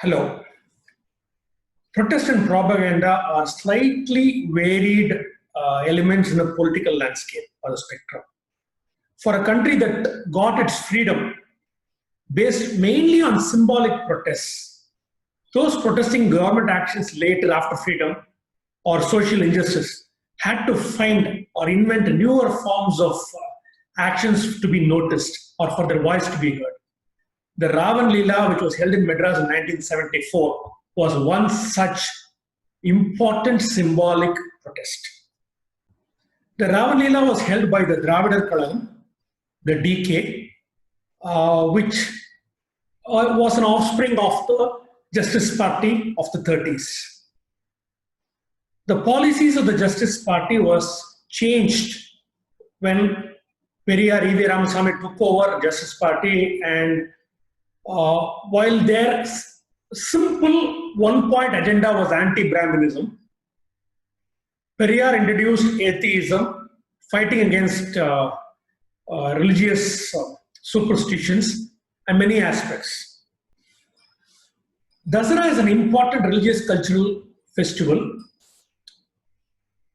Hello. Protest and propaganda are slightly varied elements in the political landscape or the spectrum. For a country that got its freedom based mainly on symbolic protests, those protesting government actions later after freedom or social injustice had to find or invent newer forms of actions to be noticed or for their voice to be heard. The Ravan Leela, which was held in Madras in 1974, was one such important symbolic protest. The Ravan Leela was held by the Dravidar Kalagam, the DK, which was an offspring of the Justice Party of the 30s. The policies of the Justice Party was changed when Periyar E.V. Ramasamy took over Justice Party, and while their simple one-point agenda was anti-Brahminism, Periyar introduced atheism, fighting against religious superstitions and many aspects. Dasara is an important religious cultural festival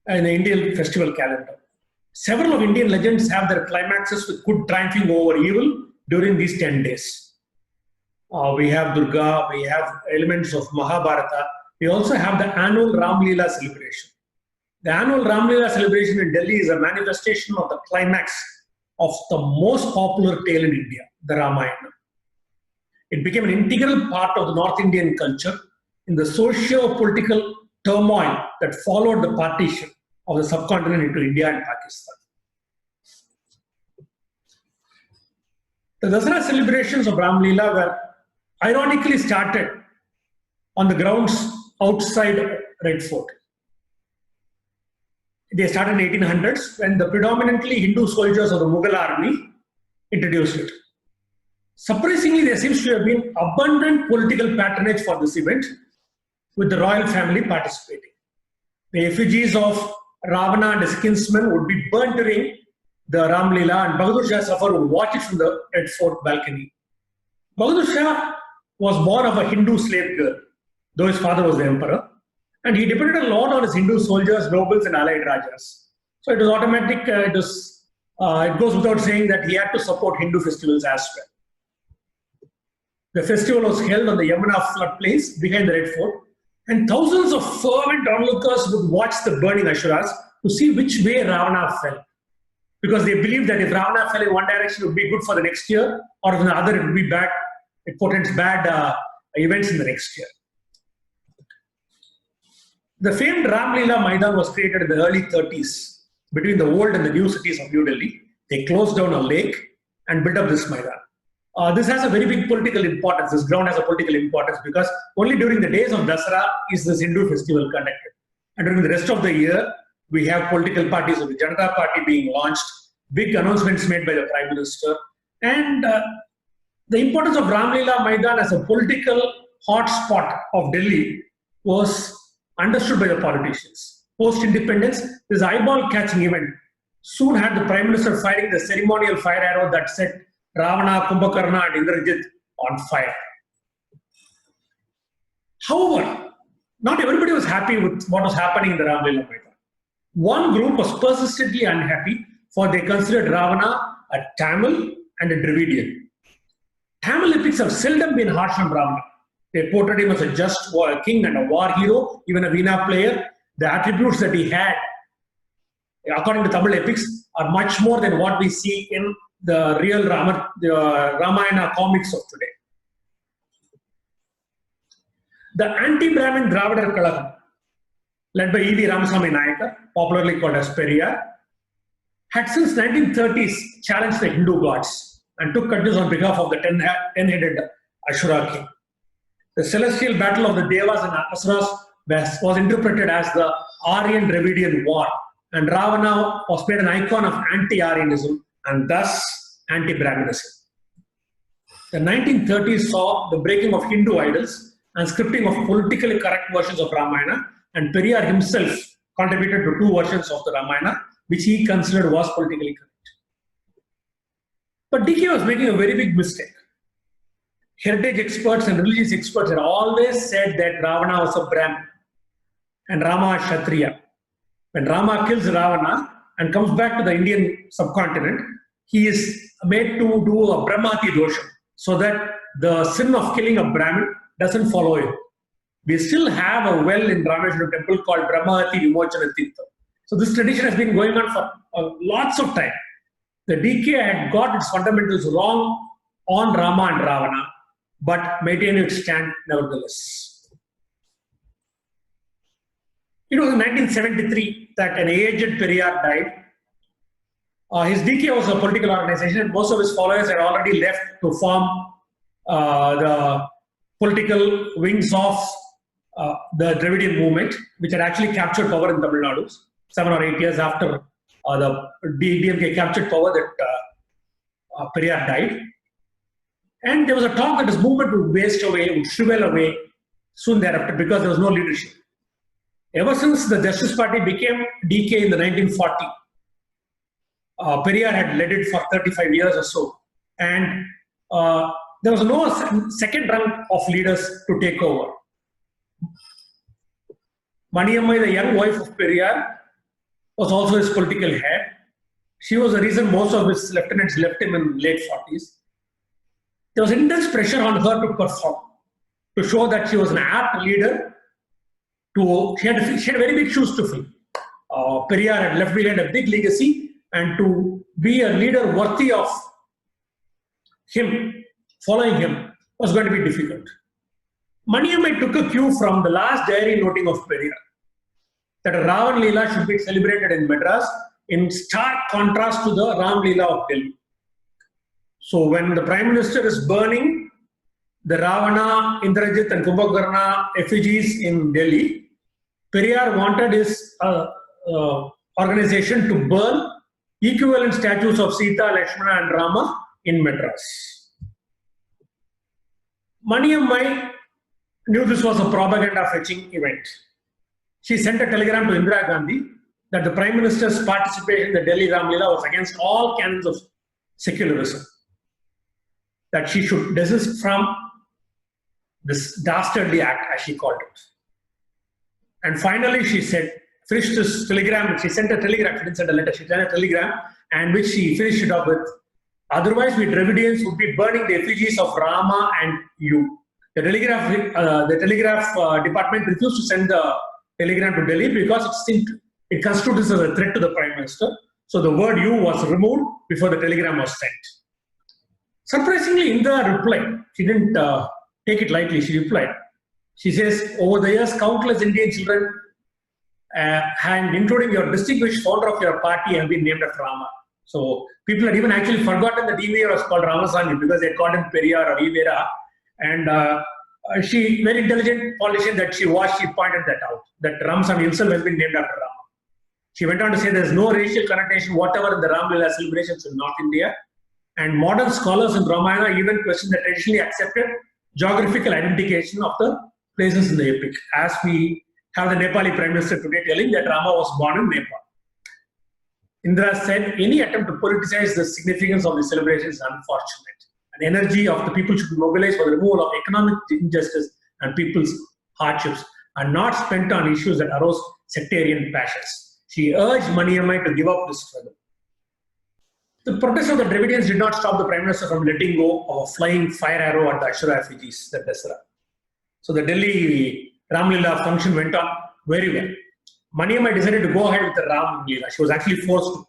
in the Indian festival calendar. Several of Indian legends have their climaxes with good triumphing over evil during these 10 days. We have Durga, we have elements of Mahabharata. We also have the annual Ram Leela celebration. The annual Ram Leela celebration in Delhi is a manifestation of the climax of the most popular tale in India, the Ramayana. It became an integral part of the North Indian culture in the socio-political turmoil that followed the partition of the subcontinent into India and Pakistan. The Dasara celebrations of Ram Leela were ironically started on the grounds outside Red Fort. They started in 1800s when the predominantly Hindu soldiers of the Mughal army introduced it. Surprisingly, there seems to have been abundant political patronage for this event, with the royal family participating. The effigies of Ravana and his kinsmen would be burnt during the Ram Leela, and Bahadur Shah Zafar would watch it from the Red Fort balcony. Bahadur Shah was born of a Hindu slave girl, though his father was the emperor, and he depended a lot on his Hindu soldiers, nobles, and allied rajas. So it was automatic. It goes without saying that he had to support Hindu festivals as well. The festival was held on the Yamuna floodplains behind the Red Fort, and thousands of fervent onlookers would watch the burning Asuras to see which way Ravana fell, because they believed that if Ravana fell in one direction, it would be good for the next year, or in the other, it would be bad. It portends bad events in the next year. The famed Ram Leela Maidan was created in the early 30s between the old and the new cities of New Delhi. They closed down a lake and built up this Maidan. This has a very big political importance. This ground has a political importance because only during the days of Dasara is this Hindu festival conducted. And during the rest of the year, we have political parties of the Janata Party being launched, big announcements made by the Prime Minister, and the importance of Ram Leela Maidan as a political hotspot of Delhi was understood by the politicians. Post-independence, this eyeball-catching event soon had the Prime Minister firing the ceremonial fire arrow that set Ravana, Kumbhakarna, and Indrajit on fire. However, not everybody was happy with what was happening in the Ram Leela Maidan. One group was persistently unhappy, for they considered Ravana a Tamil and a Dravidian. Tamil epics have seldom been harsh on Ravana. They portrayed him as a just king and a war hero, even a Veena player. The attributes that he had, according to Tamil epics, are much more than what we see in the real Ramayana comics of today. The anti-Brahmin Dravidar Kalagam, led by E.V. Ramasamy Nayaka, popularly called as Periyar, had since 1930s challenged the Hindu gods and took contest on behalf of the ten-headed Ashura king. The celestial battle of the Devas and Asuras was interpreted as the Aryan-Dravidian war, and Ravana was made an icon of anti-Aryanism and thus anti-Brahminism. The 1930s saw the breaking of Hindu idols and scripting of politically correct versions of Ramayana, and Periyar himself contributed to 2 versions of the Ramayana, which he considered was politically correct. But DK was making a very big mistake. heritage experts and religious experts had always said that Ravana was a Brahmin and Rama a Kshatriya. When Rama kills Ravana and comes back to the Indian subcontinent, he is made to do a Brahmati dosha so that the sin of killing a Brahmin doesn't follow him. We still have a well in Rameshwaram temple called Brahmati Vimochana Tirtha. So this tradition has been going on for lots of time. The DK had got its fundamentals wrong on Rama and Ravana, but maintained its stand nevertheless. It was in 1973 that an aged Periyar died. His DK was a political organization, and most of his followers had already left to form the political wings of the Dravidian movement, which had actually captured power in Tamil Nadu 7 or 8 years after the DMK captured power that Periyar died. And there was a talk that this movement would waste away, would shrivel away soon thereafter because there was no leadership. Ever since the Justice Party became DK in the 1940, Periyar had led it for 35 years or so. And there was no second rung of leaders to take over. Maniammai, the young wife of Periyar, was also his political head. She was the reason most of his lieutenants left him in late 40s. There was intense pressure on her to perform, to show that she was an apt leader. She had very big shoes to fill. Periyar had left behind a big legacy, and to be a leader worthy of him, following him, was going to be difficult. Maniammai took a cue from the last diary noting of Periyar, that a Ravan Leela should be celebrated in Madras in stark contrast to the Ram Leela of Delhi. So when the Prime Minister is burning the Ravana, Indrajit and Kumbhakarna effigies in Delhi, Periyar wanted his organization to burn equivalent statues of Sita, Lakshmana and Rama in Madras. Maniammai knew this was a propaganda fetching event. She sent a telegram to Indira Gandhi that the Prime Minister's participation in the Delhi Ram Leela was against all canons of secularism, that she should desist from this dastardly act, as she called it. And finally, she finished this telegram. She sent a telegram. She didn't send a letter. She sent a telegram, and which she finished it up with, "Otherwise, we Dravidians would be burning the effigies of Rama and you." The telegraph department refused to send the telegram to Delhi because it constituted as a threat to the Prime Minister. So the word "you" was removed before the telegram was sent. Surprisingly, Indira replied. She didn't take it lightly. She replied. She says, "Over the years, countless Indian children, and including your distinguished founder of your party, have been named after Rama." So people had even actually forgotten that Ivera was called Ramaswamy because they called him Periyar or Ivera. And she, very intelligent politician that she was, she pointed that out, that Ramaswamy himself has been named after Rama. She went on to say there is no racial connotation whatever in the Ram Leela celebrations in North India. And modern scholars in Ramayana even question the traditionally accepted geographical identification of the places in the epic, as we have the Nepali Prime Minister today telling that Rama was born in Nepal. Indira said, "Any attempt to politicize the significance of the celebration is unfortunate. And energy of the people should be mobilized for the removal of economic injustice and people's hardships, and not spent on issues that arouse sectarian passions." She urged Maniammai to give up this struggle. The protest of the Dravidians did not stop the Prime Minister from letting go of a flying fire arrow at the Ashura effigies, the Dasara. So the Delhi Ram Leela function went on very well. Maniammai decided to go ahead with the Ram Leela. She was actually forced to.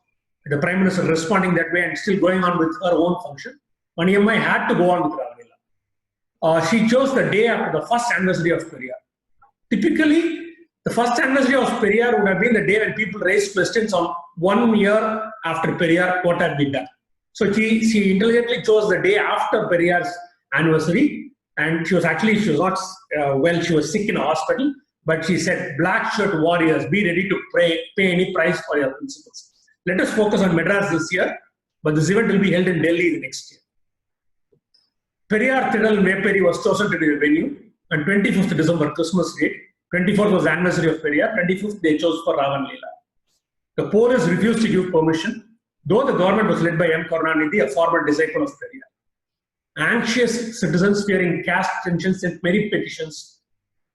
The Prime Minister responding that way and still going on with her own function, Maniammai had to go on with Ram Leela. She chose the day after the first anniversary of Periyar. Typically, the first anniversary of Periyar would have been the day when people raised questions on 1 year after Periyar, what had been done. So she intelligently chose the day after Periyar's anniversary, and she was not well, she was sick in a hospital, but she said, "Black shirt warriors, be ready to pay any price for your principles. Let us focus on Madras this year, but this event will be held in Delhi the next year." Periyar Thidal Meperi was chosen to be the venue, and 25th December, Christmas date. 24th was the anniversary of Periyar, 25th they chose for Ravan Leela. The police refused to give permission, though the government was led by M. Karunanidhi, a former disciple of Periyar. Anxious citizens fearing caste tensions sent many petitions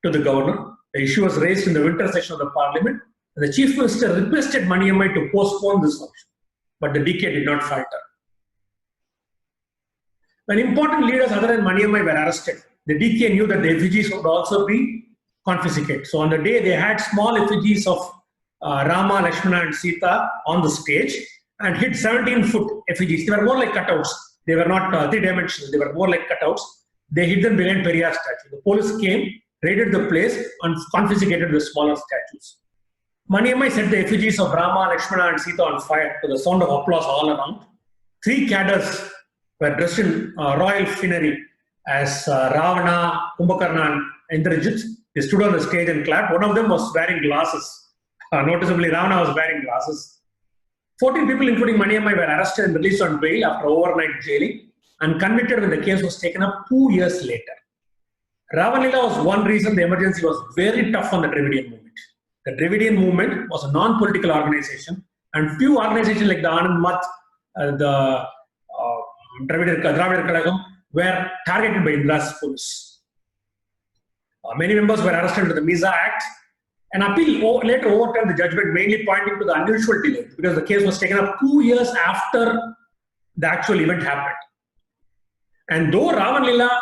to the governor. The issue was raised in the winter session of the parliament. And the chief minister requested Maniammai to postpone this function, but the DK did not falter. When important leaders other than Maniammai were arrested, the DK knew that the effigies would also be confiscated. So on the day, they had small effigies of Rama, Lakshmana and Sita on the stage and hid 17-foot effigies. They were more like cutouts. They were not three-dimensional. They were more like cutouts. They hid them behind Periyar statue. The police came, raided the place and confiscated the smaller statues. Maniammai set the effigies of Rama, Lakshmana and Sita on fire to the sound of applause all around. 3 cadres were dressed in royal finery as Ravana, Kumbhakarna and Indrajit. They stood on the stage and clapped. One of them was wearing glasses. Noticeably, Ravana was wearing glasses. 14 people, including Maniammai, were arrested and released on bail after overnight jailing and convicted when the case was taken up 2 years later. Ravanlila was one reason the emergency was very tough on the Dravidian movement. The Dravidian movement was a non-political organization, and few organizations like the Anand Math, the Dravidar Kalagam were targeted by India's police. Many members were arrested under the MISA Act. An appeal later overturned the judgment, mainly pointing to the unusual delay because the case was taken up 2 years after the actual event happened. And though Ravanlila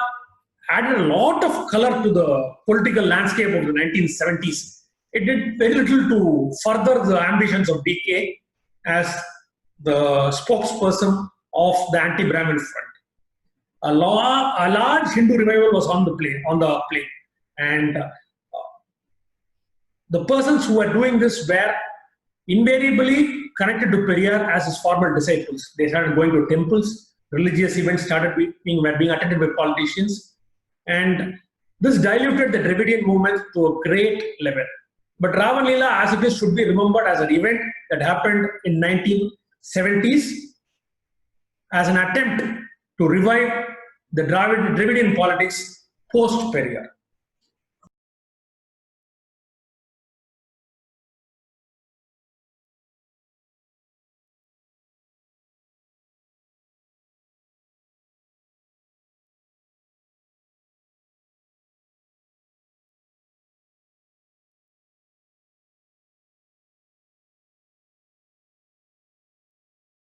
added a lot of color to the political landscape of the 1970s, it did very little to further the ambitions of DK as the spokesperson of the anti-Brahmin front. A large Hindu revival was on the plane, and the persons who were doing this were invariably connected to Periyar as his former disciples. They started going to temples, religious events started being attended by politicians, and this diluted the Dravidian movement to a great level. But Ravanlila, as it is, should be remembered as an event that happened in 1970s as an attempt to revive the Dravidian politics post-Periyar.